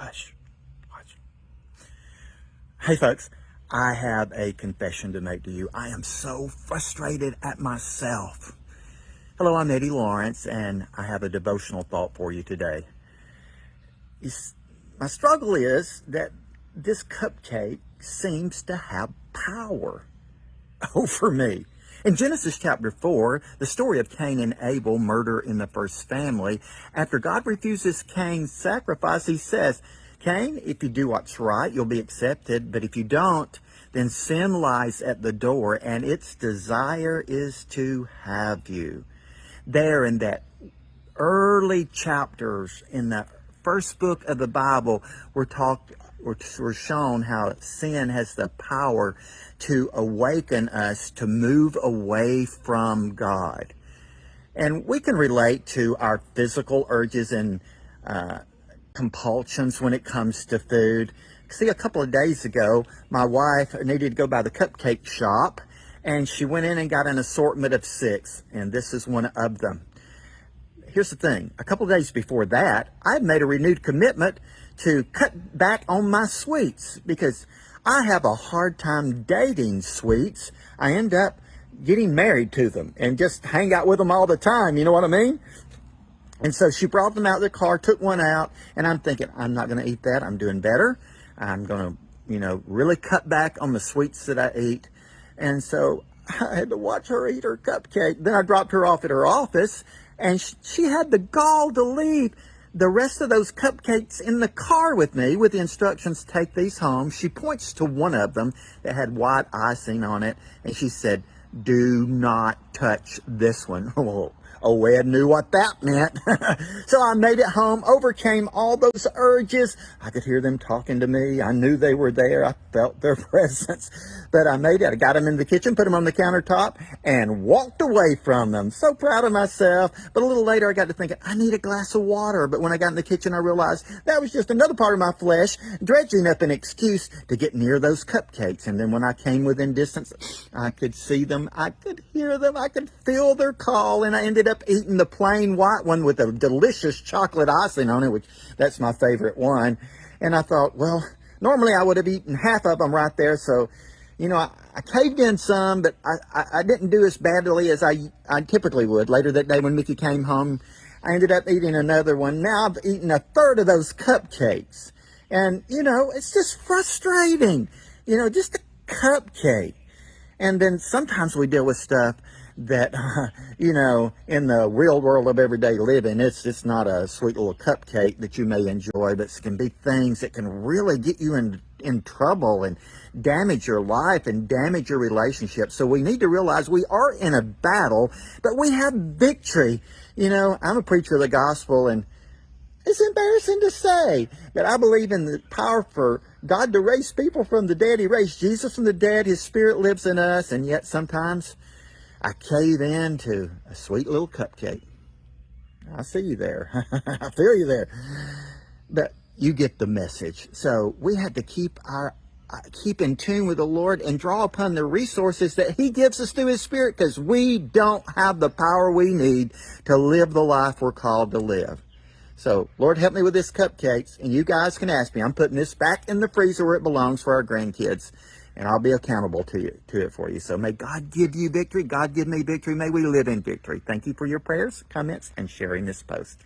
Hush. Watch. Hey folks, I have a confession to make to you. I am so frustrated at myself. Hello, I'm Eddie Lawrence, and I have a devotional thought for you today. My struggle is that this cupcake seems to have power over me. In Genesis chapter 4, the story of Cain and Abel, murder in the first family, after God refuses Cain's sacrifice, he says, Cain, if you do what's right, you'll be accepted, but if you don't, then sin lies at the door, and its desire is to have you. There in that early chapters in the first book of the Bible, we're shown how sin has the power to awaken us to move away from God. And we can relate to our physical urges and compulsions when it comes to food. See, a couple of days ago, my wife needed to go by the cupcake shop, and she went in and got an assortment of 6, and this is one of them. Here's the thing. A couple of days before that, I had made a renewed commitment to cut back on my sweets because I have a hard time dating sweets. I end up getting married to them and just hang out with them all the time. You know what I mean? And so she brought them out of the car, took one out, and I'm thinking, I'm not going to eat that. I'm doing better. I'm going to, really cut back on the sweets that I eat. And so I had to watch her eat her cupcake. Then I dropped her off at her office, and she had the gall to leave the rest of those cupcakes in the car with me with the instructions, take these home. She points to one of them that had white icing on it, and she said, do not touch this one. Oh, Ed knew what that meant. So I made it home, overcame all those urges. I could hear them talking to me. I knew they were there. I felt their presence. But I made it. I got them in the kitchen, put them on the countertop, and walked away from them. So proud of myself. But a little later, I got to thinking, I need a glass of water. But when I got in the kitchen, I realized that was just another part of my flesh dredging up an excuse to get near those cupcakes. And then when I came within distance, I could see them. I could hear them. I could feel their call. And I ended up eating the plain white one with a delicious chocolate icing on it, which that's my favorite one. And I thought, well, normally I would have eaten half of them right there. So, I caved in some, but I didn't do as badly as I typically would. Later that day when Mickey came home, I ended up eating another one. Now I've eaten a third of those cupcakes. And, it's just frustrating. Just a cupcake. And then sometimes we deal with stuff that, in the real world of everyday living, it's not a sweet little cupcake that you may enjoy, but it can be things that can really get you in trouble and damage your life and damage your relationship. So we need to realize we are in a battle, but we have victory. I'm a preacher of the gospel, and it's embarrassing to say that I believe in the power for God to raise people from the dead. He raised Jesus from the dead. His Spirit lives in us, and yet sometimes I cave in to a sweet little cupcake. I see you there. I feel you there. But you get the message. So we have to keep in tune with the Lord and draw upon the resources that He gives us through His Spirit, because we don't have the power we need to live the life we're called to live. So, Lord, help me with this cupcakes, and you guys can ask me. I'm putting this back in the freezer where it belongs for our grandkids, and I'll be accountable to it for you. So may God give you victory. God give me victory. May we live in victory. Thank you for your prayers, comments, and sharing this post.